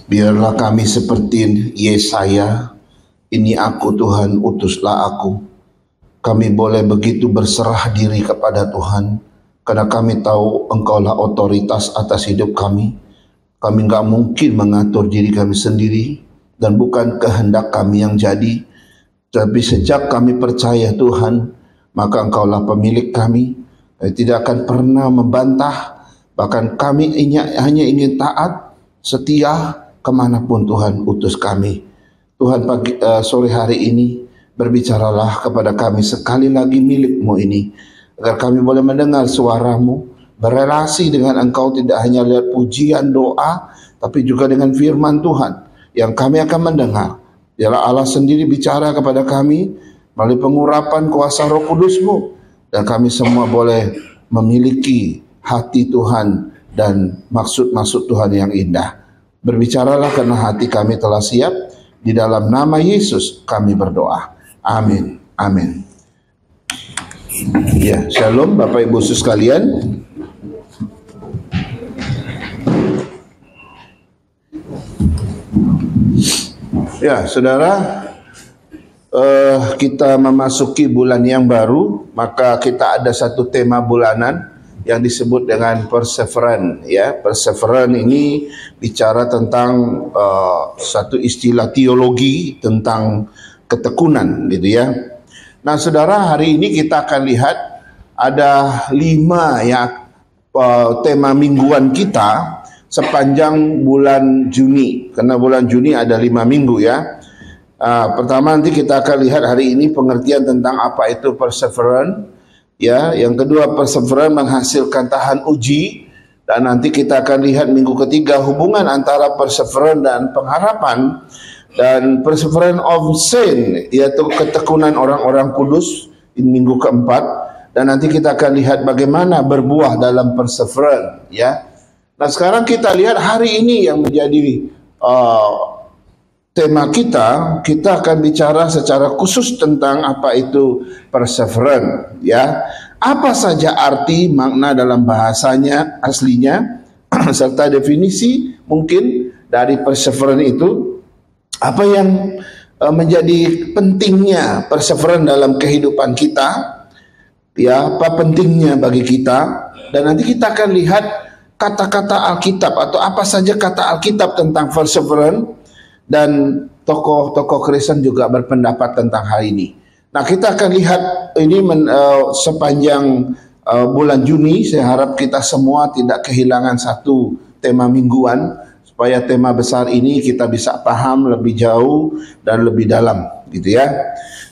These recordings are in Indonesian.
Biarlah kami seperti Yesaya, ini aku Tuhan, utuslah aku. Kami boleh begitu berserah diri kepada Tuhan, karena kami tahu Engkaulah otoritas atas hidup kami. Kami nggak mungkin mengatur diri kami sendiri, dan bukan kehendak kami yang jadi. Tapi sejak kami percaya Tuhan, maka Engkaulah pemilik kami. Kami tidak akan pernah membantah, bahkan kami hanya ingin taat, setia, kemanapun Tuhan utus kami. Tuhan sore hari ini berbicaralah kepada kami sekali lagi milik-Mu ini, agar kami boleh mendengar suara-Mu, berelasi dengan Engkau, tidak hanya lihat pujian doa, tapi juga dengan firman Tuhan yang kami akan mendengar. Biarlah Allah sendiri bicara kepada kami melalui pengurapan kuasa Roh Kudus-Mu, dan kami semua boleh memiliki hati Tuhan dan maksud-maksud Tuhan yang indah. Berbicaralah karena hati kami telah siap. Di dalam nama Yesus kami berdoa. Amin. Amin. Ya, shalom Bapak Ibu sekalian. Ya, saudara, kita memasuki bulan yang baru, maka kita ada satu tema bulanan yang disebut dengan perseverance. Ya, perseverance ini bicara tentang satu istilah teologi tentang ketekunan, gitu ya. Nah, saudara, hari ini kita akan lihat ada 5 ya tema mingguan kita sepanjang bulan Juni, karena bulan Juni ada 5 minggu ya. Pertama nanti kita akan lihat hari ini pengertian tentang apa itu perseverance. Ya, yang kedua perseverance menghasilkan tahan uji, dan nanti kita akan lihat minggu ketiga hubungan antara perseverance dan pengharapan, dan perseverance of saint, yaitu ketekunan orang-orang kudus, ini minggu keempat, dan nanti kita akan lihat bagaimana berbuah dalam perseverance ya. Nah, sekarang kita lihat hari ini yang menjadi tema kita akan bicara secara khusus tentang apa itu perseverance ya. Apa saja arti, makna dalam bahasanya aslinya serta definisi mungkin dari perseverance itu. Apa yang menjadi pentingnya perseverance dalam kehidupan kita ya, apa pentingnya bagi kita, dan nanti kita akan lihat kata-kata Alkitab atau apa saja kata Alkitab tentang perseverance. Dan tokoh-tokoh Kristen juga berpendapat tentang hal ini. Nah, kita akan lihat ini sepanjang bulan Juni. Saya harap kita semua tidak kehilangan satu tema mingguan, supaya tema besar ini kita bisa paham lebih jauh dan lebih dalam, gitu ya.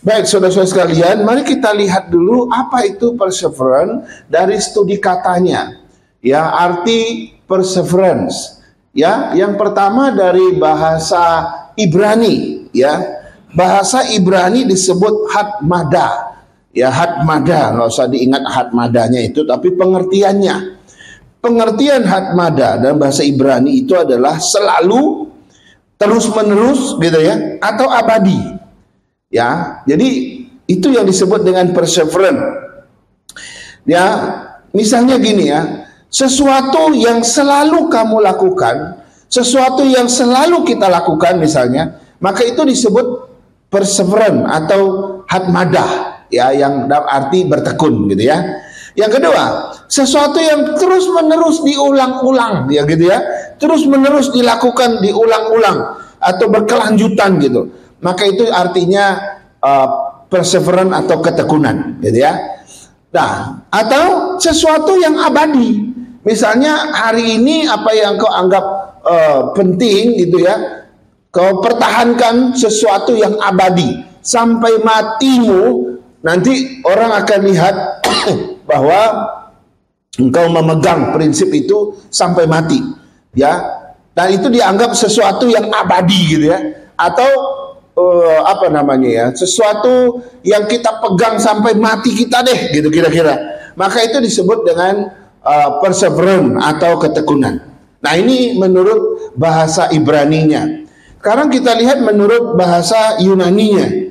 Baik, saudara-saudara sekalian, mari kita lihat dulu apa itu perseverance dari studi katanya. Ya, arti perseverance. Ya, yang pertama dari bahasa Ibrani, ya. Bahasa Ibrani disebut hatmada. Ya, hatmada, nggak usah diingat hatmadanya itu, tapi pengertiannya. Pengertian hatmada dalam bahasa Ibrani itu adalah selalu, terus-menerus gitu ya, atau abadi. Ya, jadi itu yang disebut dengan perseverance. Ya, misalnya gini ya. Sesuatu yang selalu kamu lakukan, sesuatu yang selalu kita lakukan misalnya, maka itu disebut perseverance atau hatmadah ya, yang dalam arti bertekun gitu ya. Yang kedua, sesuatu yang terus menerus diulang-ulang ya gitu ya, terus menerus dilakukan, diulang-ulang atau berkelanjutan gitu, maka itu artinya perseverance atau ketekunan gitu ya. Nah, atau sesuatu yang abadi. Misalnya hari ini apa yang kau anggap penting gitu ya, kau pertahankan sesuatu yang abadi sampai matimu. Nanti orang akan lihat bahwa engkau memegang prinsip itu sampai mati ya, dan itu dianggap sesuatu yang abadi gitu ya, atau apa namanya ya, sesuatu yang kita pegang sampai mati kita deh gitu kira-kira. Maka itu disebut dengan perseverance atau ketekunan. Nah, ini menurut bahasa Ibraninya. Sekarang kita lihat menurut bahasa Yunaninya.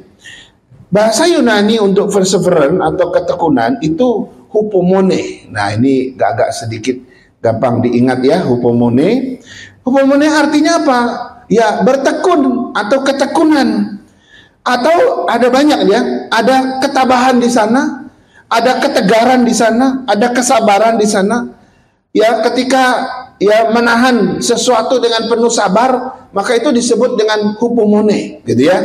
Bahasa Yunani untuk perseverance atau ketekunan itu hupomone. Nah, ini agak sedikit gampang diingat ya, hupomone. Hupomone artinya apa? ya bertekun atau ketekunan. Atau ada banyak ya, ada ketabahan di sana, ada ketegaran di sana, ada kesabaran di sana. Ya, ketika ya menahan sesuatu dengan penuh sabar, maka itu disebut dengan hupomone, gitu ya.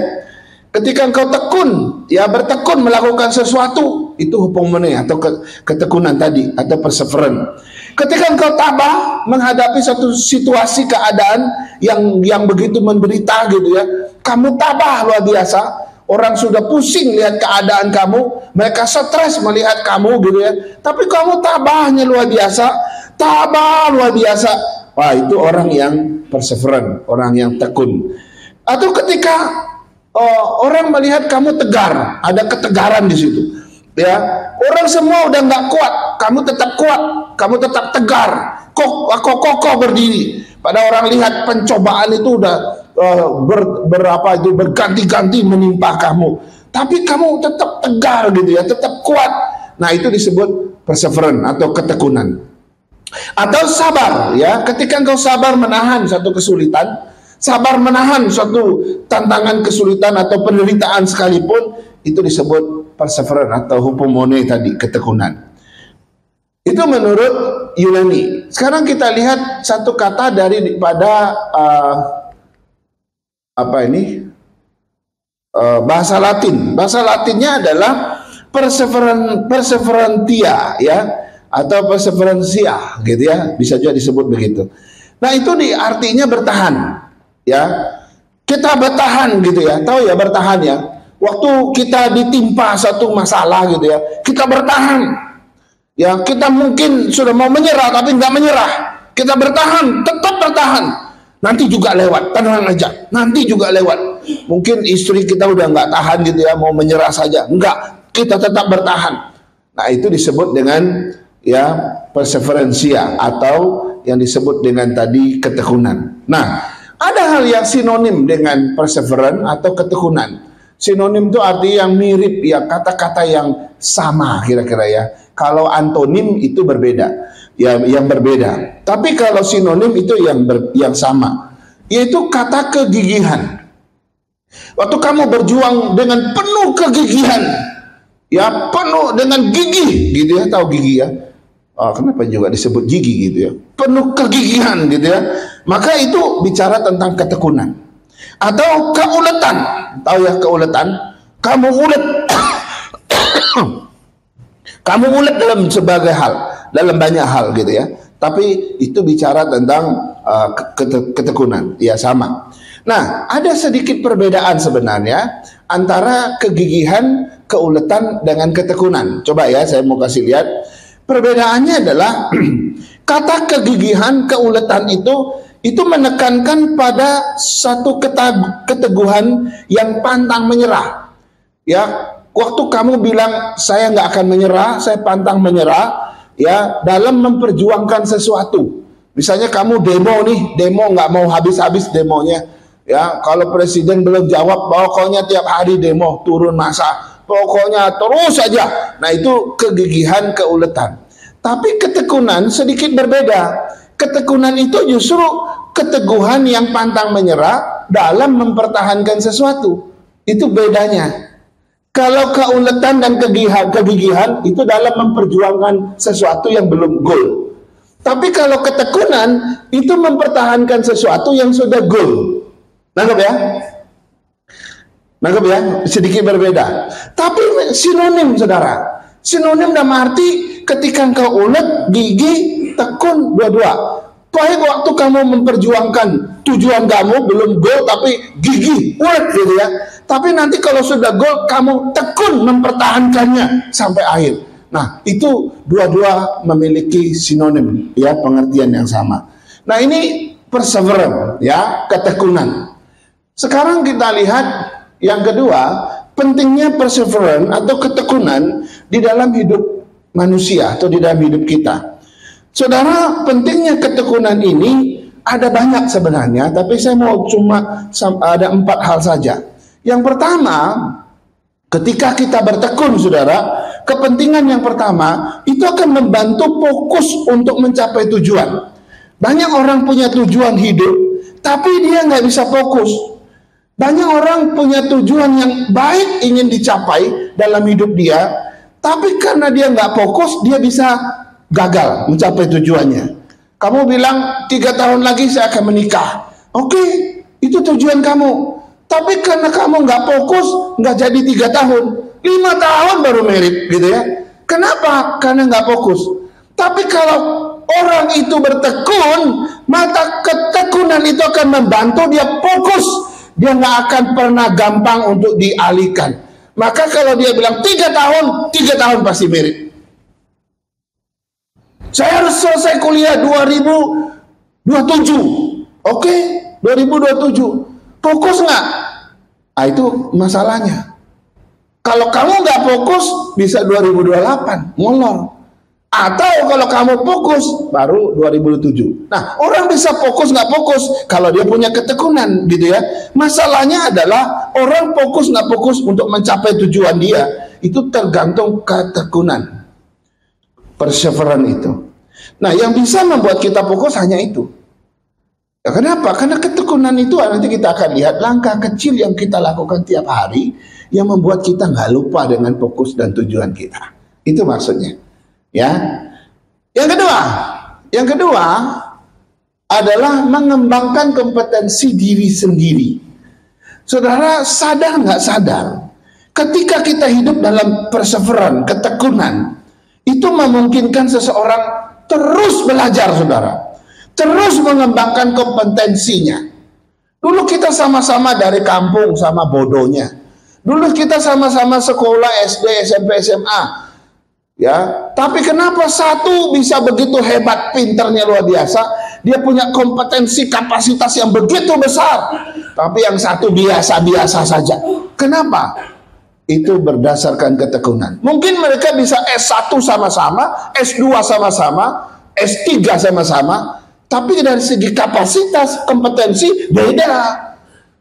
Ketika engkau tekun, ya bertekun melakukan sesuatu, itu hupomone atau ketekunan tadi atau perseverance. Ketika engkau tabah menghadapi satu situasi keadaan yang begitu menderita, gitu ya, kamu tabah luar biasa. Orang sudah pusing lihat keadaan kamu, mereka stres melihat kamu, gitu ya. Tapi kamu tabahnya luar biasa, tabah luar biasa. Wah, itu orang yang perseverance, orang yang tekun. Atau ketika orang melihat kamu tegar, ada ketegaran di situ. Ya, orang semua udah nggak kuat, kamu tetap kuat, kamu tetap tegar, kokoh berdiri. Pada orang lihat pencobaan itu udah berganti-ganti menimpa kamu, tapi kamu tetap tegar, gitu ya, tetap kuat. Nah, itu disebut perseverance atau ketekunan. Atau sabar, ya, ketika engkau sabar menahan satu kesulitan, sabar menahan suatu tantangan kesulitan atau penderitaan sekalipun, itu disebut perseverance atau hupomone tadi, ketekunan. Itu menurut Yunani. Sekarang kita lihat satu kata daripada bahasa Latin. Bahasa Latinnya adalah perseverantia, ya, atau perseverantia, gitu ya, bisa juga disebut begitu. Nah, itu artinya bertahan, ya. Kita bertahan, gitu ya, tahu ya bertahan ya. Waktu kita ditimpa satu masalah, gitu ya, kita bertahan. Ya, kita mungkin sudah mau menyerah tapi nggak menyerah. Kita bertahan, tetap bertahan. Nanti juga lewat, tenang aja. Nanti juga lewat. Mungkin istri kita udah nggak tahan, gitu ya, mau menyerah saja. Enggak, kita tetap bertahan. Nah, itu disebut dengan ya perseveransia atau yang disebut dengan tadi ketekunan. Nah, ada hal yang sinonim dengan perseverance atau ketekunan. Sinonim itu arti yang mirip, ya, kata-kata yang sama kira-kira ya. Kalau antonim itu berbeda, ya, yang berbeda. Tapi kalau sinonim itu yang sama, yaitu kata kegigihan. Waktu kamu berjuang dengan penuh kegigihan, ya, penuh dengan gigih, gitu ya, tahu gigih ya? Kenapa juga disebut gigih, gitu ya? Penuh kegigihan, gitu ya. Maka itu bicara tentang ketekunan. Atau keuletan, tahu ya keuletan? Kamu ulet. Kamu ulet dalam sebagai hal, dalam banyak hal, gitu ya. Tapi itu bicara tentang ketekunan, ya, sama. Nah, ada sedikit perbedaan sebenarnya antara kegigihan, keuletan dengan ketekunan. Coba ya, saya mau kasih lihat. Perbedaannya adalah kata kegigihan, keuletan itu menekankan pada satu keteguhan yang pantang menyerah. Ya, waktu kamu bilang saya nggak akan menyerah, saya pantang menyerah, ya, dalam memperjuangkan sesuatu. Misalnya kamu demo nggak mau habis-habis demonya, ya. Kalau presiden belum jawab, pokoknya tiap hari demo, turun massa, pokoknya terus saja. Nah, itu kegigihan, keuletan. Tapi ketekunan sedikit berbeda. Ketekunan itu justru keteguhan yang pantang menyerah dalam mempertahankan sesuatu. Itu bedanya. Kalau keuletan dan kegigihan itu dalam memperjuangkan sesuatu yang belum goal. Tapi kalau ketekunan itu mempertahankan sesuatu yang sudah goal. Nangkep ya? Nangkep ya? Sedikit berbeda. Tapi sinonim, saudara. Sinonim dalam arti ketika engkau ulet, gigih, tekun, dua-dua. Baik waktu kamu memperjuangkan tujuan kamu belum goal tapi gigih, ulet, gitu ya. Tapi nanti kalau sudah goal, kamu tekun mempertahankannya sampai akhir. Nah, itu dua-dua memiliki sinonim, ya, pengertian yang sama. Nah, ini perseverance, ya, ketekunan. Sekarang kita lihat yang kedua, pentingnya perseverance atau ketekunan di dalam hidup manusia atau di dalam hidup kita. Saudara, pentingnya ketekunan ini ada banyak sebenarnya, tapi saya mau cuma ada 4 hal saja. Yang pertama, ketika kita bertekun, saudara, kepentingan yang pertama itu akan membantu fokus untuk mencapai tujuan. Banyak orang punya tujuan hidup, tapi dia nggak bisa fokus. Banyak orang punya tujuan yang baik ingin dicapai dalam hidup dia, tapi karena dia nggak fokus, dia bisa gagal mencapai tujuannya. Kamu bilang 3 tahun lagi saya akan menikah. Oke, itu tujuan kamu. Tapi karena kamu nggak fokus, nggak jadi 3 tahun, 5 tahun baru merit, gitu ya. Kenapa? Karena nggak fokus. Tapi kalau orang itu bertekun, maka ketekunan itu akan membantu dia fokus. Dia nggak akan pernah gampang untuk dialihkan. Maka kalau dia bilang 3 tahun, 3 tahun pasti merit. Saya harus selesai kuliah 2027. Oke, 2027. Fokus nggak? Nah, itu masalahnya. Kalau kamu nggak fokus, bisa 2028, molor. Atau kalau kamu fokus, baru 2007. Nah, orang bisa fokus nggak fokus kalau dia punya ketekunan, gitu ya. Masalahnya adalah orang fokus nggak fokus untuk mencapai tujuan dia, itu tergantung ketekunan, perseverance itu. Nah, yang bisa membuat kita fokus hanya itu. Ya, kenapa? Karena ketekunan itu nanti kita akan lihat langkah kecil yang kita lakukan tiap hari yang membuat kita nggak lupa dengan fokus dan tujuan kita. Itu maksudnya. Ya, yang kedua adalah mengembangkan kompetensi diri sendiri. Saudara sadar nggak sadar, ketika kita hidup dalam perseveran, ketekunan, itu memungkinkan seseorang terus belajar, saudara, terus mengembangkan kompetensinya. Dulu kita sama-sama dari kampung sama bodohnya. Dulu kita sama-sama sekolah SD, SMP, SMA. Ya, tapi kenapa satu bisa begitu hebat, pinternya luar biasa, dia punya kompetensi, kapasitas yang begitu besar, tapi yang satu biasa-biasa saja. Kenapa? Itu berdasarkan ketekunan. Mungkin mereka bisa S1 sama-sama, S2 sama-sama, S3 sama-sama, tapi dari segi kapasitas, kompetensi beda.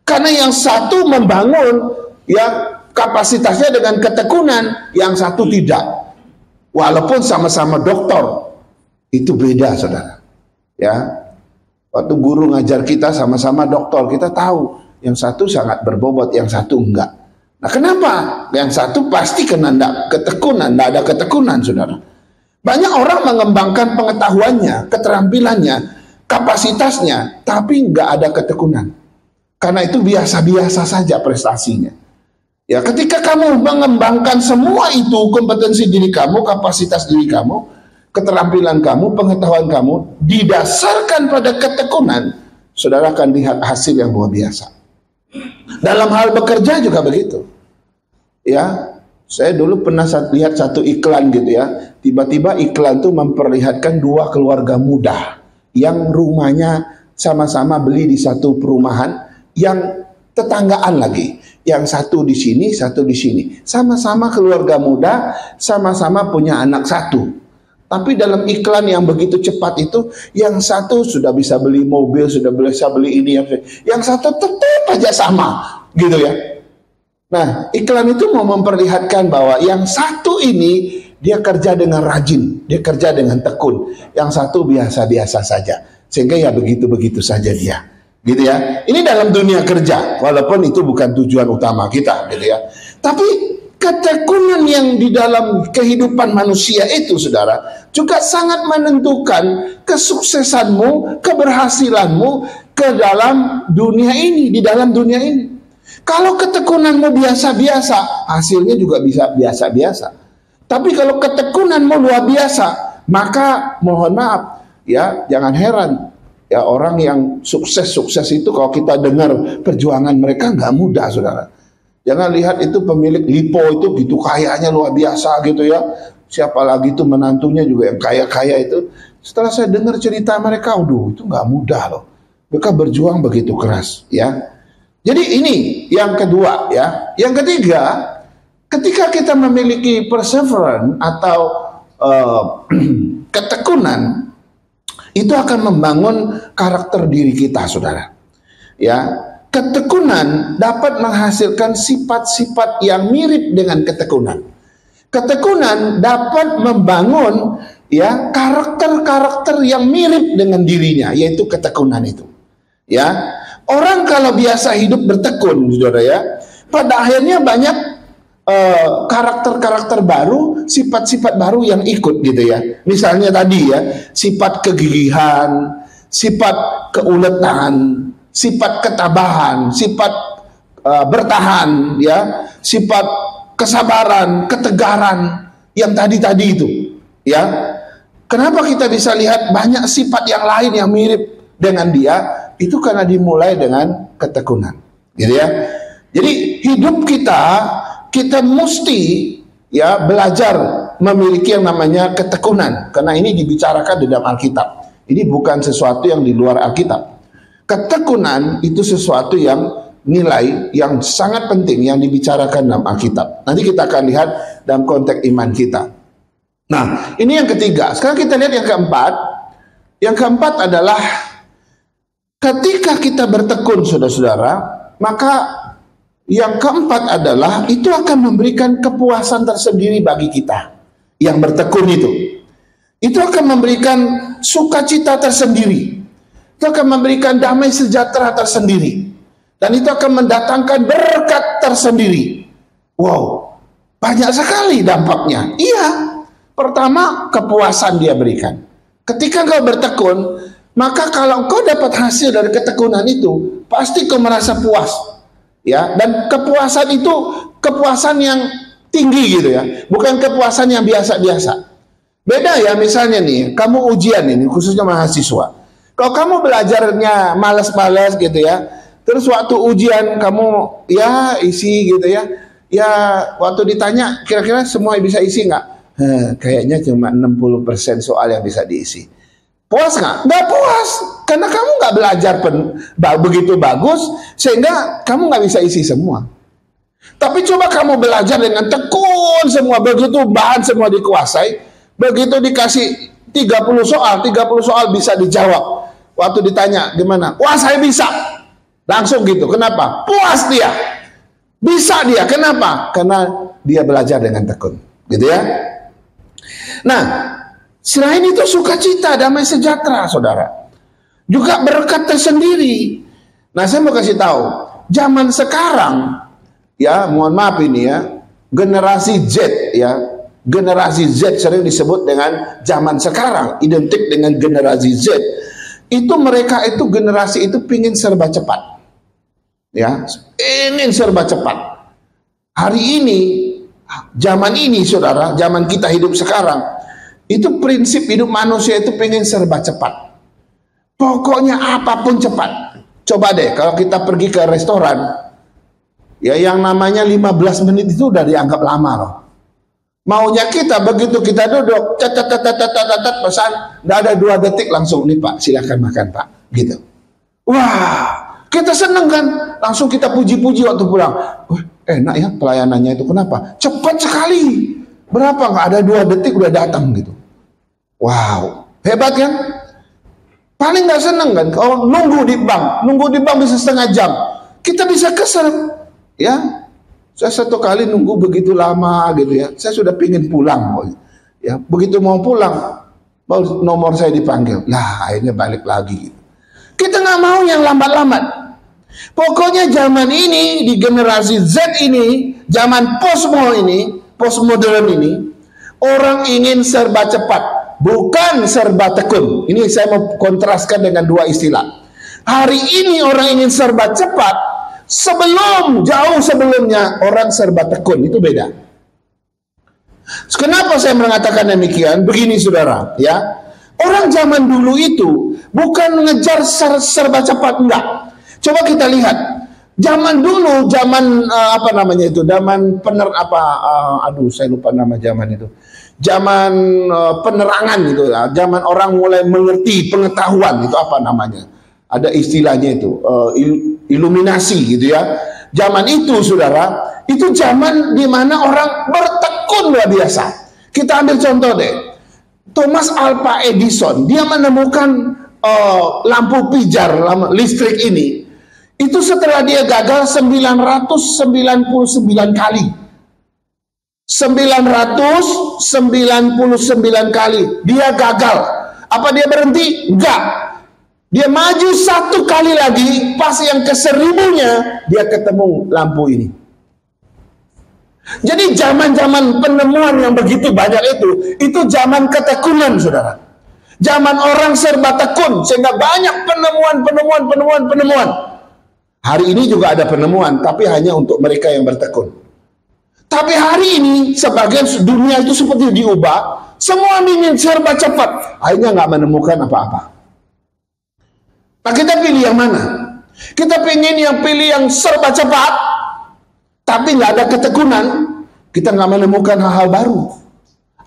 Karena yang satu membangun ya kapasitasnya dengan ketekunan, yang satu tidak. Walaupun sama-sama doktor, itu beda, saudara. Ya, waktu guru ngajar kita sama-sama doktor, kita tahu yang satu sangat berbobot, yang satu enggak. Nah, kenapa? Yang satu pasti kena ketekunan, enggak ada ketekunan, saudara. Banyak orang mengembangkan pengetahuannya, keterampilannya, kapasitasnya, tapi enggak ada ketekunan. Karena itu biasa-biasa saja prestasinya. Ya, ketika kamu mengembangkan semua itu, kompetensi diri kamu, kapasitas diri kamu, keterampilan kamu, pengetahuan kamu, didasarkan pada ketekunan, saudara akan lihat hasil yang luar biasa. Dalam hal bekerja juga begitu. Ya, saya dulu pernah lihat satu iklan gitu ya. Tiba-tiba iklan itu memperlihatkan 2 keluarga muda yang rumahnya sama-sama beli di satu perumahan yang tetanggaan lagi. Yang satu di sini, satu di sini. Sama-sama keluarga muda, sama-sama punya anak satu. Tapi dalam iklan yang begitu cepat itu, yang satu sudah bisa beli mobil, sudah bisa beli ini, yang satu tetap aja sama, gitu ya. Nah, iklan itu mau memperlihatkan bahwa yang satu ini dia kerja dengan rajin, dia kerja dengan tekun. Yang satu biasa-biasa saja, sehingga ya begitu-begitu saja dia. Gitu ya. Ini dalam dunia kerja, walaupun itu bukan tujuan utama kita, gitu ya. Tapi ketekunan yang di dalam kehidupan manusia itu, saudara, juga sangat menentukan kesuksesanmu, keberhasilanmu ke dalam dunia ini, di dalam dunia ini. Kalau ketekunanmu biasa-biasa, hasilnya juga bisa biasa-biasa. Tapi kalau ketekunanmu luar biasa, maka mohon maaf, ya, jangan heran. Ya, orang yang sukses-sukses itu kalau kita dengar perjuangan mereka nggak mudah, saudara. Jangan lihat itu pemilik Lipo itu gitu kayanya luar biasa gitu ya. Siapa lagi itu menantunya juga yang kaya-kaya itu. Setelah saya dengar cerita mereka, aduh itu nggak mudah loh. Mereka berjuang begitu keras, ya. Jadi ini yang kedua, ya. Yang ketiga, ketika kita memiliki perseverance atau ketekunan, itu akan membangun karakter diri kita, saudara. Ya, ketekunan dapat menghasilkan sifat-sifat yang mirip dengan ketekunan. Ketekunan dapat membangun ya karakter-karakter yang mirip dengan dirinya, yaitu ketekunan itu. Ya, orang kalau biasa hidup bertekun, saudara ya, pada akhirnya banyak karakter-karakter baru, sifat-sifat baru yang ikut gitu ya. Misalnya tadi ya, sifat kegigihan, sifat keuletan, sifat ketabahan, sifat bertahan ya, sifat kesabaran, ketegaran yang tadi-tadi itu ya. Kenapa kita bisa lihat banyak sifat yang lain yang mirip dengan dia? Itu karena dimulai dengan ketekunan, gitu ya. Jadi hidup kita mesti ya belajar memiliki yang namanya ketekunan, karena ini dibicarakan di dalam Alkitab. Ini bukan sesuatu yang di luar Alkitab. Ketekunan itu sesuatu yang nilai yang sangat penting yang dibicarakan dalam Alkitab. Nanti kita akan lihat dalam konteks iman kita. Nah, ini yang ketiga. Sekarang kita lihat yang keempat. Yang keempat adalah ketika kita bertekun, saudara-saudara, maka yang keempat adalah itu akan memberikan kepuasan tersendiri bagi kita yang bertekun itu. Itu akan memberikan sukacita tersendiri. Itu akan memberikan damai sejahtera tersendiri. Dan itu akan mendatangkan berkat tersendiri. Wow, banyak sekali dampaknya. Iya, pertama kepuasan dia berikan. Ketika kau bertekun, maka kalau kau dapat hasil dari ketekunan itu, pasti kau merasa puas. Ya, dan kepuasan itu kepuasan yang tinggi gitu ya. Bukan kepuasan yang biasa-biasa. Beda ya, misalnya nih, kamu ujian ini, khususnya mahasiswa. Kalau kamu belajarnya malas-malas gitu ya, terus waktu ujian kamu ya isi gitu ya. Ya waktu ditanya kira-kira semua bisa isi nggak? Kayaknya cuma 60% soal yang bisa diisi. Puas nggak? Nggak puas. Karena kamu nggak belajar begitu bagus sehingga kamu nggak bisa isi semua. Tapi coba kamu belajar dengan tekun semua, begitu bahan semua dikuasai. Begitu dikasih 30 soal bisa dijawab. Waktu ditanya gimana? Wah, saya bisa. Langsung gitu. Kenapa? Puas dia. Bisa dia. Kenapa? Karena dia belajar dengan tekun. Gitu ya. Nah, selain itu sukacita, damai sejahtera, saudara. Juga berkat tersendiri. Nah, saya mau kasih tahu. Zaman sekarang, ya mohon maaf ini ya, generasi Z ya. Generasi Z sering disebut dengan zaman sekarang. Identik dengan generasi Z. Itu mereka itu generasi itu pingin serba cepat. Ya, ingin serba cepat. Hari ini, zaman ini saudara, zaman kita hidup sekarang, itu prinsip hidup manusia itu pengen serba cepat. Pokoknya apapun cepat. Coba deh kalau kita pergi ke restoran, ya yang namanya 15 menit itu udah dianggap lama loh. Maunya kita begitu kita duduk, pesan, nggak ada 2 detik langsung nih Pak, silakan makan Pak, gitu. Wah. Kita seneng kan, langsung kita puji-puji waktu pulang. Enak ya pelayanannya itu, kenapa? Cepat sekali. Berapa? Nggak ada 2 detik udah datang gitu. Wow, hebat kan? Paling nggak seneng kan, kalau nunggu di bank bisa setengah jam. Kita bisa kesel, ya. Saya 1 kali nunggu begitu lama gitu ya. Saya sudah pingin pulang, ya. Begitu mau pulang, baru nomor saya dipanggil. Lah, akhirnya balik lagi. Kita nggak mau yang lambat-lambat. Pokoknya zaman ini, di generasi Z ini, zaman postmodern ini, orang ingin serba cepat, bukan serba tekun. Ini saya mau kontraskan dengan 2 istilah. Hari ini orang ingin serba cepat, jauh sebelumnya orang serba tekun, itu beda. Kenapa saya mengatakan demikian? Begini saudara, ya. Orang zaman dulu itu bukan mengejar serba cepat, enggak. Coba kita lihat. Zaman dulu, zaman saya lupa nama zaman itu. Zaman penerangan gitu ya. Zaman orang mulai mengerti pengetahuan itu apa namanya? Ada istilahnya itu, iluminasi gitu ya. Zaman itu saudara, itu zaman di mana orang bertekun luar biasa. Kita ambil contoh deh. Thomas Alva Edison, dia menemukan lampu pijar listrik ini. Itu setelah dia gagal 999 kali. 999 kali dia gagal. Apa dia berhenti? Enggak. Dia maju satu kali lagi, pas yang ke-1000-nya dia ketemu lampu ini. Jadi zaman-zaman penemuan yang begitu banyak itu zaman ketekunan, saudara. Zaman orang serba tekun, sehingga banyak penemuan. Hari ini juga ada penemuan, tapi hanya untuk mereka yang bertekun. Tapi hari ini, sebagian dunia itu seperti diubah, semua ingin serba cepat, akhirnya nggak menemukan apa-apa. Nah, kita pilih yang mana? Kita pilih yang serba cepat, tapi nggak ada ketekunan, kita nggak menemukan hal-hal baru.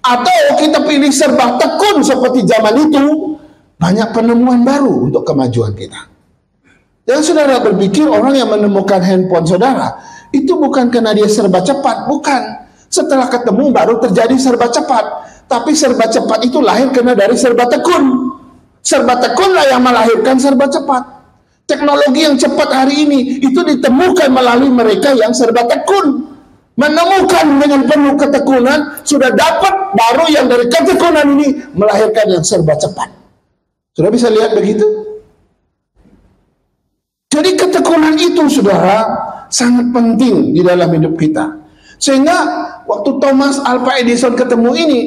Atau kita pilih serba tekun seperti zaman itu, banyak penemuan baru untuk kemajuan kita. Jangan saudara berpikir orang yang menemukan handphone saudara, itu bukan karena dia serba cepat, bukan. Setelah ketemu baru terjadi serba cepat. Tapi serba cepat itu lahir karena dari serba tekun. Serba tekunlah yang melahirkan serba cepat. Teknologi yang cepat hari ini itu ditemukan melalui mereka yang serba tekun. Menemukan dengan penuh ketekunan, sudah dapat baru yang dari ketekunan ini melahirkan yang serba cepat. Sudah bisa lihat begitu? Jadi ketekunan itu, saudara, sangat penting di dalam hidup kita. Sehingga waktu Thomas Alva Edison ketemu ini,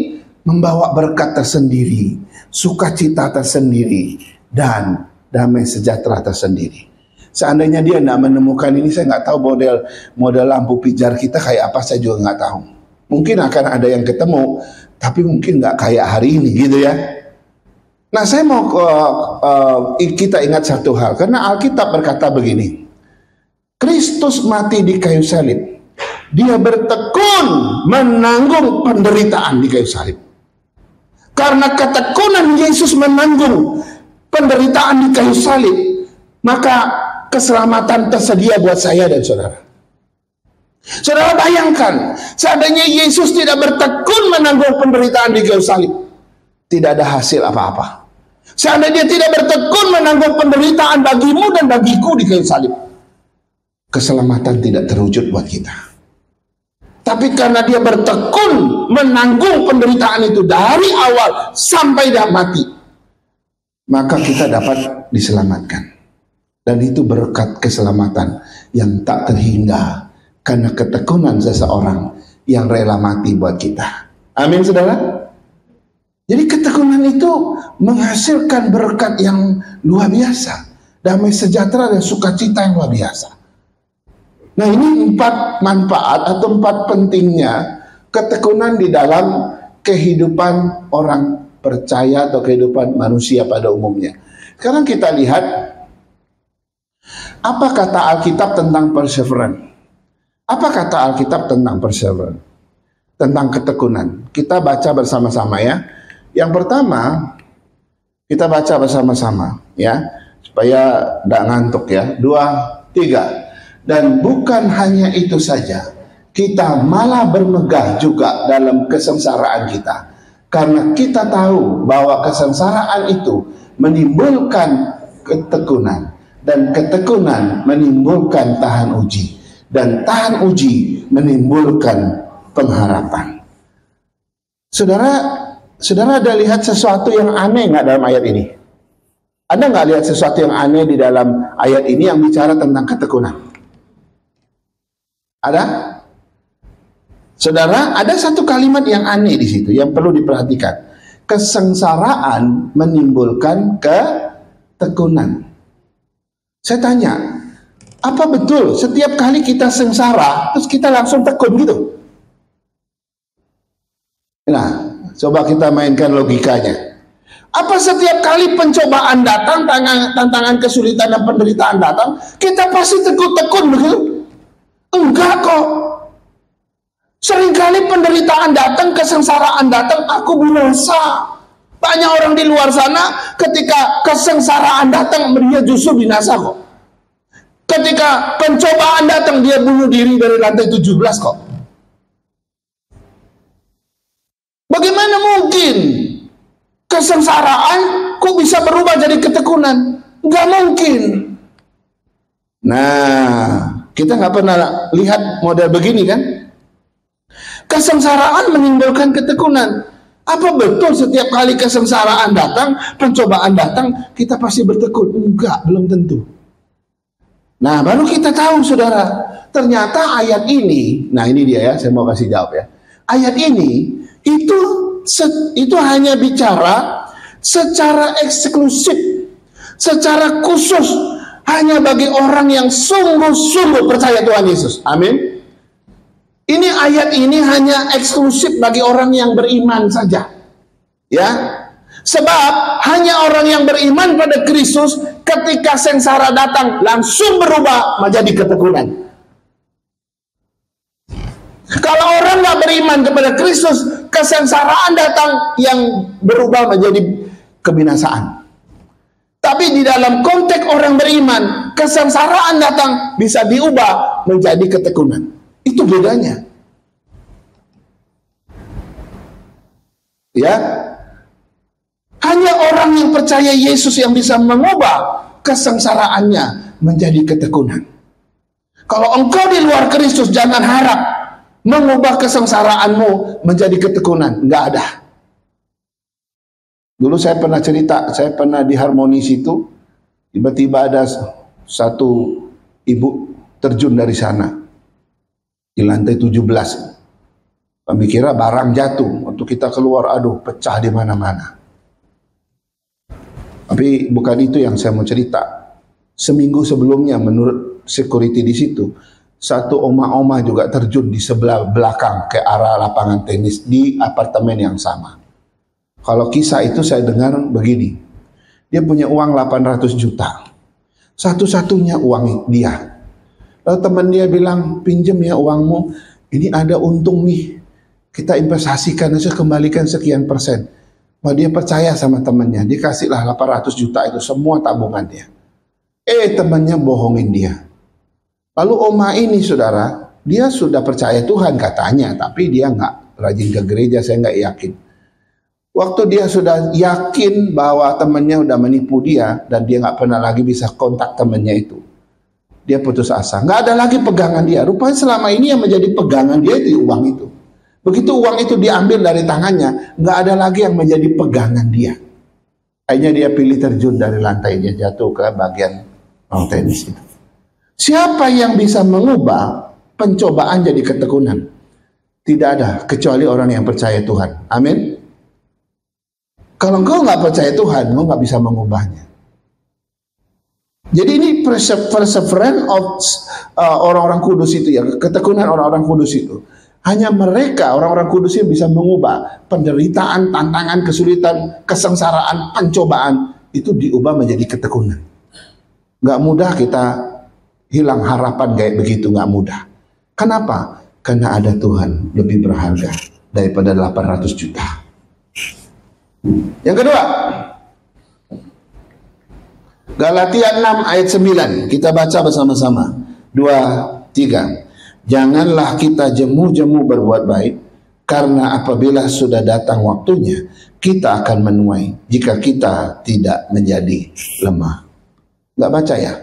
membawa berkat tersendiri, sukacita tersendiri, dan damai sejahtera tersendiri. Seandainya dia tidak menemukan ini, saya nggak tahu model lampu pijar kita kayak apa, saya juga nggak tahu. Mungkin akan ada yang ketemu, tapi mungkin nggak kayak hari ini, gitu ya. Nah, saya mau kita ingat satu hal, karena Alkitab berkata begini, Kristus mati di kayu salib, dia bertekun menanggung penderitaan di kayu salib. Karena ketekunan Yesus menanggung penderitaan di kayu salib, maka keselamatan tersedia buat saya dan saudara. Saudara bayangkan, seandainya Yesus tidak bertekun menanggung penderitaan di kayu salib, tidak ada hasil apa-apa. Seandainya dia tidak bertekun menanggung penderitaan bagimu dan bagiku di kayu salib, keselamatan tidak terwujud buat kita. Tapi karena dia bertekun menanggung penderitaan itu dari awal sampai dia mati, maka kita dapat diselamatkan. Dan itu berkat keselamatan yang tak terhingga karena ketekunan seseorang yang rela mati buat kita. Amin, saudara. Jadi ketekunan itu menghasilkan berkat yang luar biasa, damai sejahtera dan sukacita yang luar biasa. Nah, ini 4 manfaat atau 4 pentingnya ketekunan di dalam kehidupan orang percaya atau kehidupan manusia pada umumnya. Sekarang kita lihat apa kata Alkitab tentang perseverance. Apa kata Alkitab tentang perseverance? Tentang ketekunan. Kita baca bersama-sama ya. Yang pertama, kita baca bersama-sama ya, supaya tidak ngantuk ya. 2, 3. Dan bukan hanya itu saja, kita malah bermegah juga dalam kesengsaraan kita. Karena kita tahu bahwa kesengsaraan itu menimbulkan ketekunan. Dan ketekunan menimbulkan tahan uji. Dan tahan uji menimbulkan pengharapan. Saudara ada lihat sesuatu yang aneh nggak dalam ayat ini? Ada nggak lihat sesuatu yang aneh di dalam ayat ini yang bicara tentang ketekunan? Ada? Saudara, ada satu kalimat yang aneh di situ yang perlu diperhatikan. Kesengsaraan menimbulkan ketekunan. Saya tanya, apa betul setiap kali kita sengsara terus kita langsung tekun gitu? Nah, coba kita mainkan logikanya. Apa setiap kali pencobaan datang, tantangan kesulitan dan penderitaan datang, kita pasti tekun begitu? Enggak kok. Seringkali penderitaan datang, kesengsaraan datang, aku binasa. Banyak orang di luar sana ketika kesengsaraan datang, dia justru binasa kok. Ketika pencobaan datang, dia bunuh diri dari lantai 17 kok. Bagaimana mungkin kesengsaraan kok bisa berubah jadi ketekunan? Enggak mungkin. Nah, kita nggak pernah lihat model begini kan? Kesengsaraan menimbulkan ketekunan. Apa betul setiap kali kesengsaraan datang, pencobaan datang, kita pasti bertekun? Enggak, belum tentu. Nah, baru kita tahu, saudara, ternyata ayat ini, nah ini dia ya, saya mau kasih jawab ya. Ayat ini, itu hanya bicara secara eksklusif, secara khusus, hanya bagi orang yang sungguh-sungguh percaya Tuhan Yesus. Amin. Ini ayat ini hanya eksklusif bagi orang yang beriman saja. Ya. Sebab hanya orang yang beriman pada Kristus ketika sengsara datang langsung berubah menjadi ketekunan. Kalau orang nggak beriman kepada Kristus, kesengsaraan datang yang berubah menjadi kebinasaan. Tapi di dalam konteks orang beriman, kesengsaraan datang bisa diubah menjadi ketekunan. Itu bedanya. Ya. Hanya orang yang percaya Yesus yang bisa mengubah kesengsaraannya menjadi ketekunan. Kalau engkau di luar Kristus, jangan harap mengubah kesengsaraanmu menjadi ketekunan. Enggak ada. Dulu saya pernah cerita, saya pernah di Harmonis itu, tiba-tiba ada satu ibu terjun dari sana di lantai 17. Kami kira barang jatuh, waktu kita keluar, aduh, pecah di mana-mana. Tapi bukan itu yang saya mau cerita. Seminggu sebelumnya, menurut security di situ, satu oma-oma juga terjun di sebelah belakang ke arah lapangan tenis di apartemen yang sama. Kalau kisah itu saya dengar begini, dia punya uang 800 juta, satu-satunya uang dia. Lalu teman dia bilang, pinjam ya uangmu, ini ada untung nih, kita investasikan aja, kembalikan sekian persen. Wah, dia percaya sama temannya, dia kasihlah 800 juta itu semua tabungan dia. Temannya bohongin dia. Lalu oma ini, saudara, dia sudah percaya Tuhan katanya, tapi dia nggak rajin ke gereja, saya nggak yakin. Waktu dia sudah yakin bahwa temannya udah menipu dia dan dia nggak pernah lagi bisa kontak temannya itu, dia putus asa. Nggak ada lagi pegangan dia. Rupanya selama ini yang menjadi pegangan dia itu uang itu. Begitu uang itu diambil dari tangannya, nggak ada lagi yang menjadi pegangan dia. Akhirnya dia pilih terjun dari lantai, dia jatuh ke bagian tenis itu. Siapa yang bisa mengubah pencobaan jadi ketekunan? Tidak ada, kecuali orang yang percaya Tuhan. Amin. Kalau engkau nggak percaya Tuhan, engkau nggak bisa mengubahnya. Jadi ini perseverance of orang-orang kudus itu ya, ketekunan orang-orang kudus itu. Hanya mereka, orang-orang kudus yang bisa mengubah penderitaan, tantangan, kesulitan, kesengsaraan, pencobaan itu diubah menjadi ketekunan. Nggak mudah kita hilang harapan kayak begitu, nggak mudah. Kenapa? Karena ada Tuhan lebih berharga daripada 800 juta. Yang kedua, Galatia 6 ayat 9, kita baca bersama-sama. 2, 3. Janganlah kita jemu-jemu berbuat baik, karena apabila sudah datang waktunya, kita akan menuai jika kita tidak menjadi lemah. Nggak baca ya?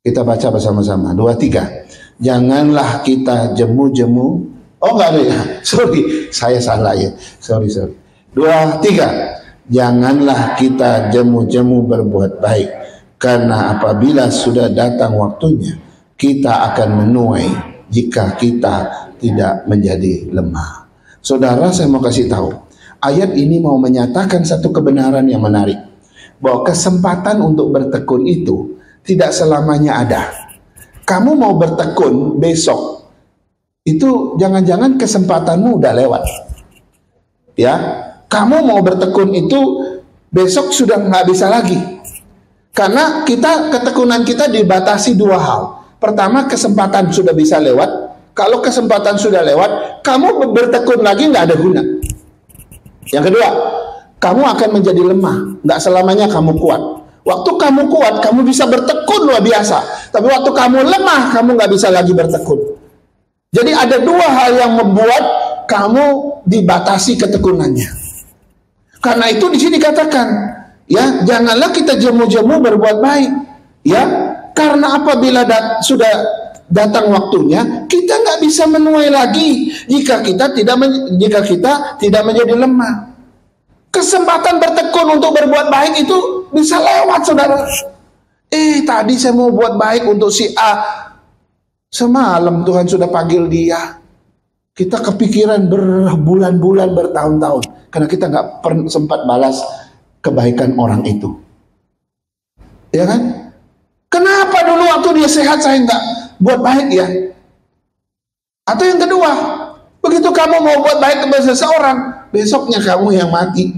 Kita baca bersama-sama. 2, 3. Janganlah kita jemu-jemu. Oh nggak ada ya? Sorry, saya salah ya. Sorry. 2, 3. Janganlah kita jemu-jemu berbuat baik, karena apabila sudah datang waktunya, kita akan menuai jika kita tidak menjadi lemah. Saudara, saya mau kasih tahu, ayat ini mau menyatakan satu kebenaran yang menarik, bahwa kesempatan untuk bertekun itu tidak selamanya ada. Kamu mau bertekun besok, itu jangan-jangan kesempatanmu udah lewat. Ya, kamu mau bertekun itu besok sudah nggak bisa lagi. Karena ketekunan kita dibatasi dua hal. Pertama, kesempatan sudah bisa lewat. Kalau kesempatan sudah lewat, kamu bertekun lagi nggak ada guna. Yang kedua, kamu akan menjadi lemah. Nggak selamanya kamu kuat. Waktu kamu kuat, kamu bisa bertekun luar biasa. Tapi waktu kamu lemah, kamu nggak bisa lagi bertekun. Jadi ada dua hal yang membuat kamu dibatasi ketekunannya. Karena itu di sini katakan, ya, janganlah kita jemu-jemu berbuat baik, ya, karena apabila sudah datang waktunya, kita nggak nggak bisa menuai lagi jika kita tidak menjadi lemah. Kesempatan bertekun untuk berbuat baik itu bisa lewat, saudara. Tadi saya mau buat baik untuk si A, semalam Tuhan sudah panggil dia. Kita kepikiran berbulan-bulan, bertahun-tahun, karena kita nggak sempat balas kebaikan orang itu. Ya kan? Kenapa dulu waktu dia sehat saya nggak buat baik ya? Atau yang kedua, begitu kamu mau buat baik kepada seseorang, besoknya kamu yang mati.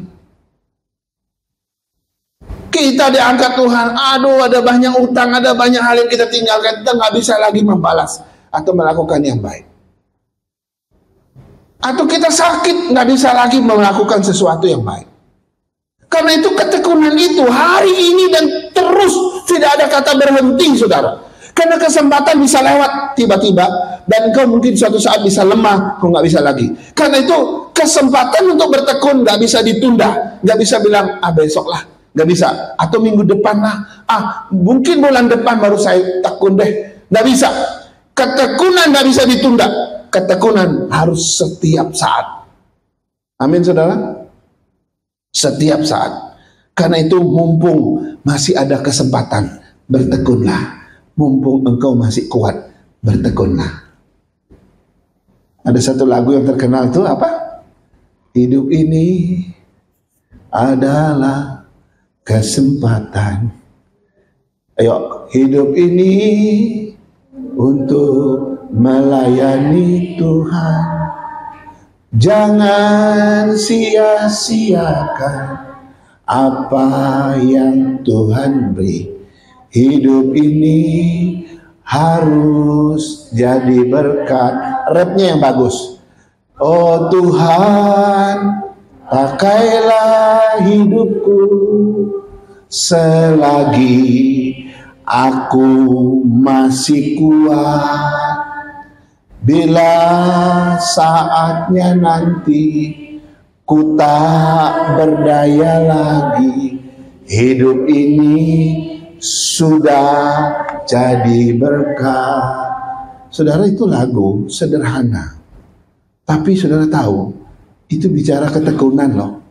Kita diangkat Tuhan, aduh ada banyak utang, ada banyak hal yang kita tinggalkan, kita nggak bisa lagi membalas atau melakukan yang baik. Atau kita sakit, nggak bisa lagi melakukan sesuatu yang baik. Karena itu ketekunan itu hari ini dan terus, tidak ada kata berhenti, saudara. Karena kesempatan bisa lewat tiba-tiba, dan kau mungkin suatu saat bisa lemah, kau nggak bisa lagi. Karena itu kesempatan untuk bertekun nggak bisa ditunda, nggak bisa bilang besok lah, nggak bisa, atau minggu depan lah, mungkin bulan depan baru saya tekun deh, nggak bisa. Ketekunan nggak bisa ditunda, ketekunan harus setiap saat. Amin, saudara. Setiap saat. Karena itu mumpung masih ada kesempatan, bertekunlah. Mumpung engkau masih kuat, bertekunlah. Ada satu lagu yang terkenal itu apa? Hidup ini adalah kesempatan. Ayo, hidup ini untuk melayani Tuhan. Jangan sia-siakan apa yang Tuhan beri. Hidup ini harus jadi berkat. Rapnya yang bagus. Oh Tuhan, pakailah hidupku selagi aku masih kuat. Bila saatnya nanti ku tak berdaya lagi, hidup ini sudah jadi berkat. Saudara, itu lagu sederhana, tapi saudara tahu itu bicara ketekunan loh.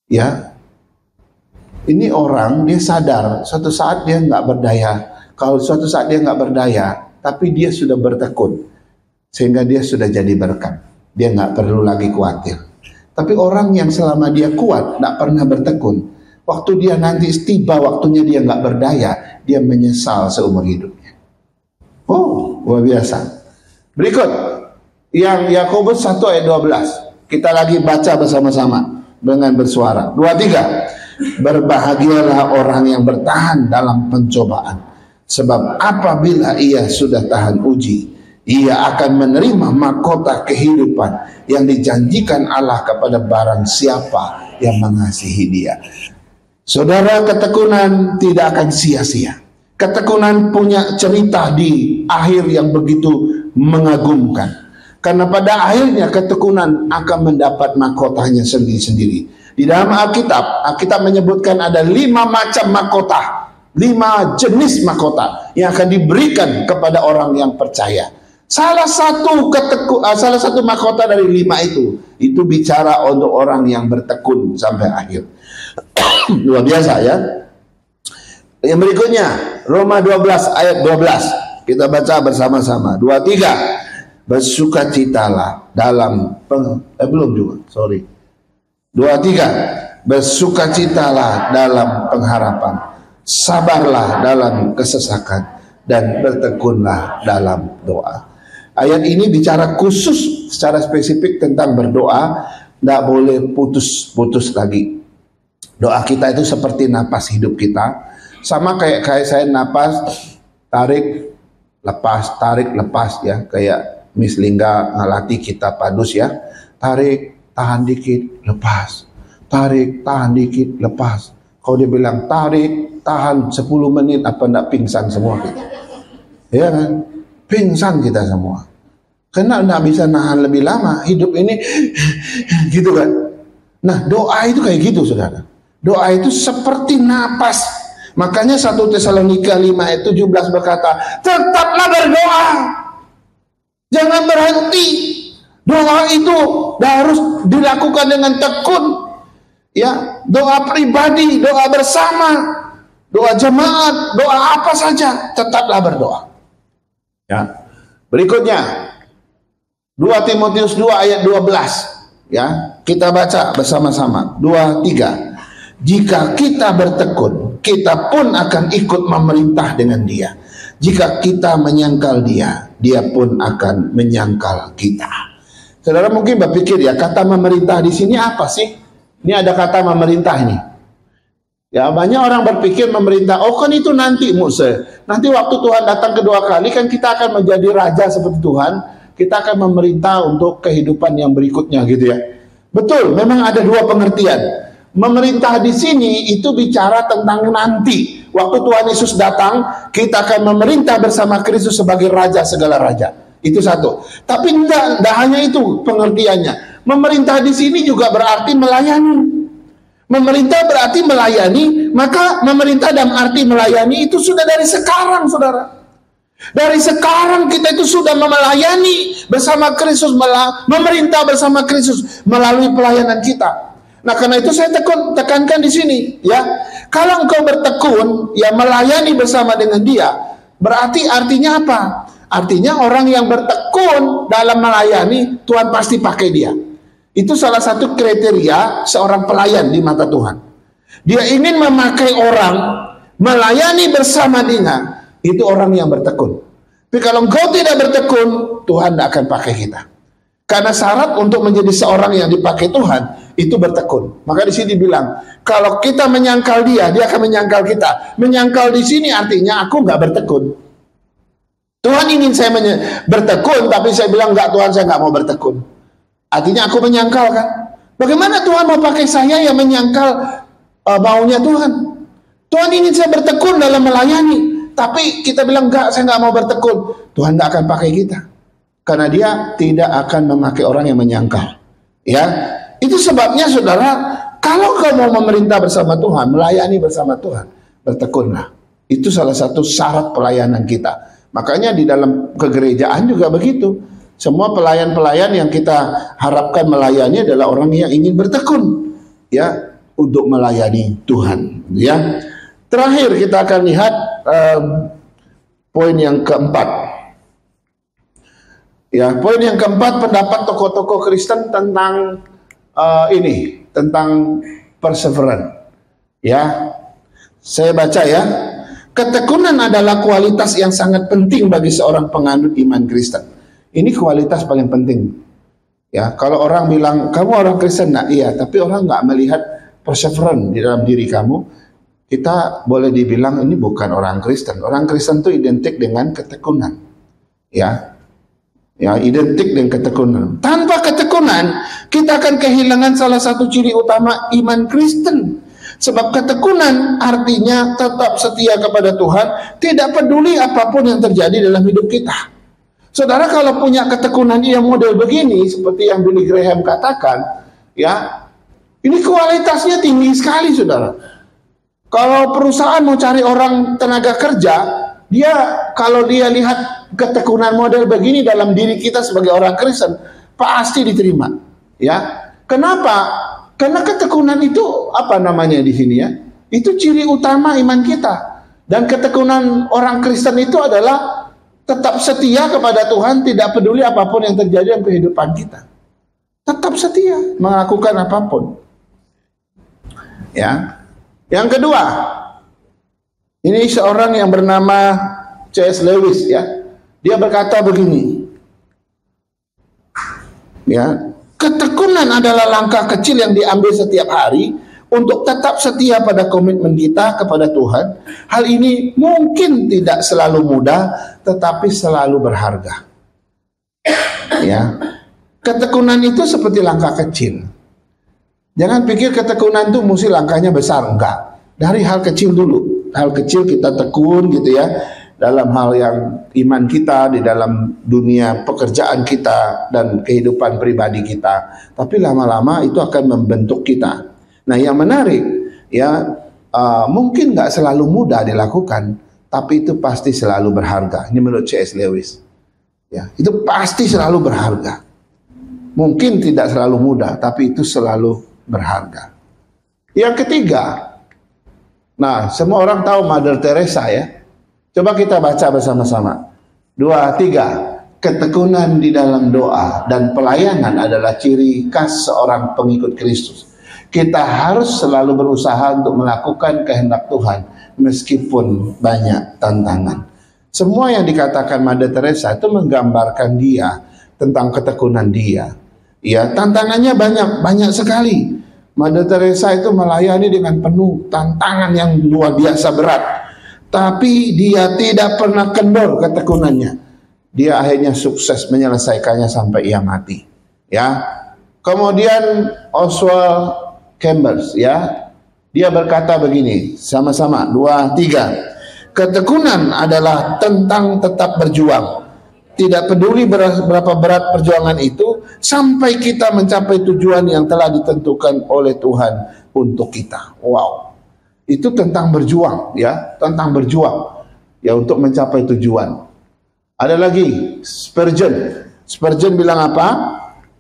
Ya, ini orang dia sadar suatu saat dia nggak berdaya. Kalau suatu saat dia nggak berdaya, tapi dia sudah bertekun sehingga dia sudah jadi berkat. Dia nggak perlu lagi khawatir. Tapi orang yang selama dia kuat nggak pernah bertekun, waktu dia nanti tiba waktunya dia nggak berdaya, dia menyesal seumur hidupnya. Oh, luar biasa. Berikut yang Yakobus 1 ayat 12. Kita lagi baca bersama-sama dengan bersuara. 2, 3. Berbahagialah orang yang bertahan dalam pencobaan. Sebab apabila ia sudah tahan uji, ia akan menerima mahkota kehidupan yang dijanjikan Allah kepada barang siapa yang mengasihi dia. Saudara, ketekunan tidak akan sia-sia. Ketekunan punya cerita di akhir yang begitu mengagumkan. Karena pada akhirnya ketekunan akan mendapat mahkotanya sendiri-sendiri. Di dalam Alkitab menyebutkan ada 5 macam mahkota. 5 jenis mahkota yang akan diberikan kepada orang yang percaya. Salah satu mahkota dari 5 itu bicara untuk orang yang bertekun sampai akhir. Luar biasa ya. Yang berikutnya Roma 12 ayat 12. Kita baca bersama-sama. 2, 3. Bersukacitalah dalam 2, 3. Bersukacitalah dalam pengharapan. Sabarlah dalam kesesakan dan bertekunlah dalam doa. Ayat ini bicara khusus secara spesifik tentang berdoa. Tidak boleh putus-putus lagi. Doa kita itu seperti napas hidup kita. Sama kayak saya napas, tarik, lepas ya. Kayak Miss Lingga ngelatih kita padus ya. Tarik, tahan dikit, lepas. Tarik, tahan dikit, lepas. Kalau dia bilang tarik, tahan 10 menit, apa enggak pingsan semua kita? Ya kan? Pingsan kita semua. Karena enggak bisa nahan lebih lama. Hidup ini gitu kan. Nah, doa itu kayak gitu, saudara. Doa itu seperti napas. Makanya 1 Tesalonika 5 ayat 17 berkata, tetaplah berdoa. Jangan berhenti. Doa itu harus dilakukan dengan tekun. Ya, doa pribadi, doa bersama, doa jemaat, doa apa saja, tetaplah berdoa. Ya. Berikutnya 2 Timotius 2 ayat 12. Ya, kita baca bersama-sama. 2, 3. Jika kita bertekun, kita pun akan ikut memerintah dengan Dia. Jika kita menyangkal Dia, Dia pun akan menyangkal kita. Saudara mungkin berpikir ya, kata memerintah di sini apa sih? Ini ada kata memerintah ini. Ya, banyak orang berpikir memerintah, oh kan itu nanti Musa. Nanti waktu Tuhan datang kedua kali kan kita akan menjadi raja seperti Tuhan. Kita akan memerintah untuk kehidupan yang berikutnya gitu ya. Betul, memang ada dua pengertian. Memerintah di sini itu bicara tentang nanti. Waktu Tuhan Yesus datang, kita akan memerintah bersama Kristus sebagai raja segala raja. Itu satu. Tapi enggak hanya itu pengertiannya. Memerintah di sini juga berarti melayani. Memerintah berarti melayani, maka memerintah dalam arti melayani itu sudah dari sekarang, saudara. Dari sekarang kita itu sudah melayani bersama Kristus, memerintah bersama Kristus melalui pelayanan kita. Nah, karena itu saya tekankan di sini, ya. Kalau engkau bertekun, ya melayani bersama dengan Dia, berarti artinya apa? Artinya orang yang bertekun dalam melayani, Tuhan pasti pakai dia. Itu salah satu kriteria seorang pelayan di mata Tuhan. Dia ingin memakai orang, melayani bersama Dia, itu orang yang bertekun. Tapi kalau engkau tidak bertekun, Tuhan tidak akan pakai kita. Karena syarat untuk menjadi seorang yang dipakai Tuhan, itu bertekun. Maka di sini bilang, kalau kita menyangkal Dia, Dia akan menyangkal kita. Menyangkal di sini artinya aku nggak bertekun. Tuhan ingin saya bertekun, tapi saya bilang enggak Tuhan, saya nggak mau bertekun. Artinya aku menyangkal kan? Bagaimana Tuhan mau pakai saya yang menyangkal maunya Tuhan? Tuhan ingin saya bertekun dalam melayani, tapi kita bilang enggak, saya nggak mau bertekun. Tuhan nggak akan pakai kita, karena Dia tidak akan memakai orang yang menyangkal. Ya, itu sebabnya saudara, kalau kau mau memerintah bersama Tuhan, melayani bersama Tuhan, bertekunlah. Itu salah satu syarat pelayanan kita. Makanya di dalam kegerejaan juga begitu. Semua pelayan-pelayan yang kita harapkan melayani adalah orang yang ingin bertekun, ya, untuk melayani Tuhan. Ya. Terakhir kita akan lihat poin yang keempat. Ya, poin yang keempat, pendapat tokoh-tokoh Kristen tentang tentang perseverance. Ya, saya baca ya. Ketekunan adalah kualitas yang sangat penting bagi seorang penganut iman Kristen. Ini kualitas paling penting. Ya, kalau orang bilang kamu orang Kristen, nah iya, tapi orang nggak melihat perseverance di dalam diri kamu, kita boleh dibilang ini bukan orang Kristen. Orang Kristen itu identik dengan ketekunan. Ya, identik dengan ketekunan. Tanpa ketekunan, kita akan kehilangan salah satu ciri utama iman Kristen. Sebab ketekunan artinya tetap setia kepada Tuhan, tidak peduli apapun yang terjadi dalam hidup kita. Saudara, kalau punya ketekunan yang model begini, seperti yang Billy Graham katakan, ya, ini kualitasnya tinggi sekali, saudara. Kalau perusahaan mau cari orang tenaga kerja, kalau dia lihat ketekunan model begini dalam diri kita sebagai orang Kristen, pasti diterima. Ya, kenapa? Karena ketekunan itu apa namanya di sini ya? Itu ciri utama iman kita. Dan ketekunan orang Kristen itu adalah tetap setia kepada Tuhan, tidak peduli apapun yang terjadi dalam kehidupan kita. Tetap setia melakukan apapun. Ya. Yang kedua, ini seorang yang bernama C.S. Lewis ya. Dia berkata begini. Ya. Ketekunan adalah langkah kecil yang diambil setiap hari untuk tetap setia pada komitmen kita kepada Tuhan. Hal ini mungkin tidak selalu mudah, tetapi selalu berharga. Ya, ketekunan itu seperti langkah kecil. Jangan pikir ketekunan itu mesti langkahnya besar, enggak. Dari hal kecil dulu, hal kecil kita tekun gitu ya. Dalam hal yang iman kita, di dalam dunia pekerjaan kita, dan kehidupan pribadi kita. Tapi lama-lama itu akan membentuk kita. Nah, yang menarik, ya mungkin nggak selalu mudah dilakukan, tapi itu pasti selalu berharga. Ini menurut C.S. Lewis. Ya, itu pasti selalu berharga. Mungkin tidak selalu mudah, tapi itu selalu berharga. Yang ketiga, nah semua orang tahu Mother Teresa ya. Coba kita baca bersama-sama. 2, 3. Ketekunan di dalam doa dan pelayanan adalah ciri khas seorang pengikut Kristus. Kita harus selalu berusaha untuk melakukan kehendak Tuhan meskipun banyak tantangan. Semua yang dikatakan Mother Teresa itu menggambarkan dia tentang ketekunan dia. Ya, tantangannya banyak sekali. Mother Teresa itu melayani dengan penuh tantangan yang luar biasa berat. Tapi dia tidak pernah kendor ketekunannya. Dia akhirnya sukses menyelesaikannya sampai ia mati. Ya. Kemudian Oswald Chambers, ya. Dia berkata begini, sama-sama 2, 3. Ketekunan adalah tentang tetap berjuang. Tidak peduli berapa berat perjuangan itu, sampai kita mencapai tujuan yang telah ditentukan oleh Tuhan untuk kita. Wow. Itu tentang berjuang, ya, tentang berjuang ya untuk mencapai tujuan. Ada lagi Spurgeon. Spurgeon bilang apa?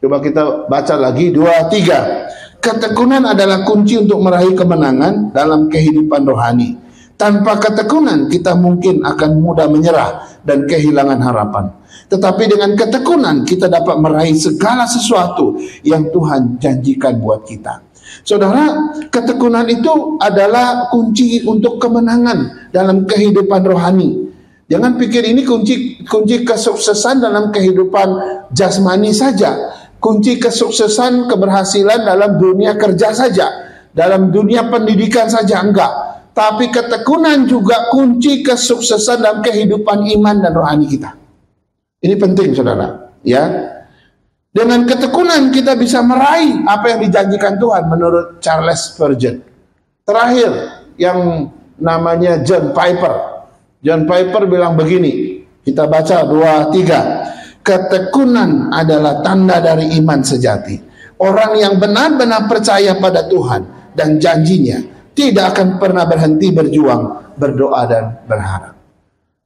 Coba kita baca lagi 2, 3. Ketekunan adalah kunci untuk meraih kemenangan dalam kehidupan rohani. Tanpa ketekunan kita mungkin akan mudah menyerah dan kehilangan harapan. Tetapi dengan ketekunan kita dapat meraih segala sesuatu yang Tuhan janjikan buat kita. Saudara, ketekunan itu adalah kunci untuk kemenangan dalam kehidupan rohani. Jangan pikir ini kunci kesuksesan dalam kehidupan jasmani saja. Kunci kesuksesan, keberhasilan dalam dunia kerja saja, dalam dunia pendidikan saja, enggak. Tapi ketekunan juga kunci kesuksesan dalam kehidupan iman dan rohani kita. Ini penting, saudara. Ya, dengan ketekunan kita bisa meraih apa yang dijanjikan Tuhan menurut Charles Spurgeon. Terakhir, yang namanya John Piper. John Piper bilang begini. Kita baca 2, 3. Ketekunan adalah tanda dari iman sejati. Orang yang benar-benar percaya pada Tuhan dan janjinya tidak akan pernah berhenti berjuang, berdoa dan berharap.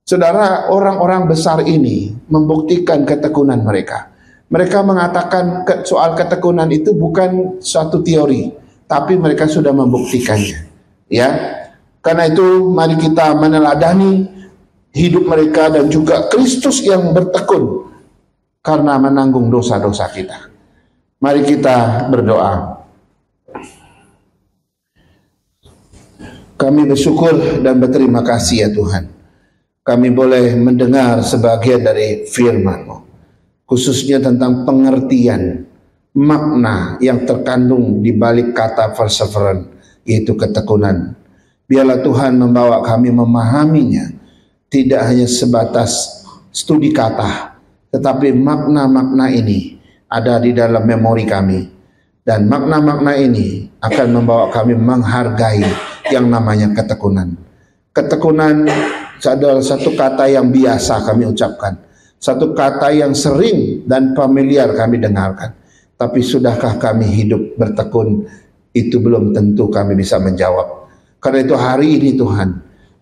Saudara, orang-orang besar ini membuktikan ketekunan mereka. Mereka mengatakan soal ketekunan itu bukan suatu teori, tapi mereka sudah membuktikannya. Ya, karena itu mari kita meneladani hidup mereka dan juga Kristus yang bertekun karena menanggung dosa-dosa kita. Mari kita berdoa. Kami bersyukur dan berterima kasih ya Tuhan. Kami boleh mendengar sebagian dari firman-Mu, khususnya tentang pengertian makna yang terkandung di balik kata perseverance, yaitu ketekunan. Biarlah Tuhan membawa kami memahaminya, tidak hanya sebatas studi kata, tetapi makna-makna ini ada di dalam memori kami. Dan makna-makna ini akan membawa kami menghargai yang namanya ketekunan. Ketekunan adalah satu kata yang biasa kami ucapkan, satu kata yang sering dan familiar kami dengarkan. Tapi sudahkah kami hidup bertekun? Itu belum tentu kami bisa menjawab. Karena itu hari ini Tuhan,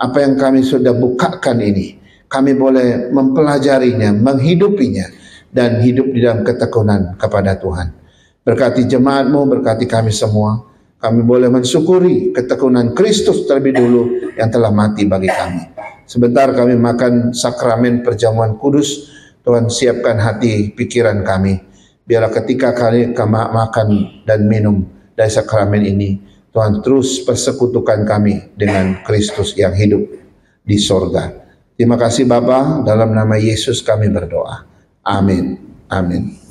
apa yang kami sudah bukakan ini, kami boleh mempelajarinya, menghidupinya, dan hidup di dalam ketekunan kepada Tuhan. Berkati jemaat-Mu, berkati kami semua. Kami boleh mensyukuri ketekunan Kristus terlebih dulu yang telah mati bagi kami. Sebentar kami makan sakramen perjamuan kudus. Tuhan siapkan hati pikiran kami. Biarlah ketika kami makan dan minum dari sakramen ini, Tuhan terus persekutukan kami dengan Kristus yang hidup di sorga. Terima kasih Bapa, dalam nama Yesus kami berdoa. Amin. Amin.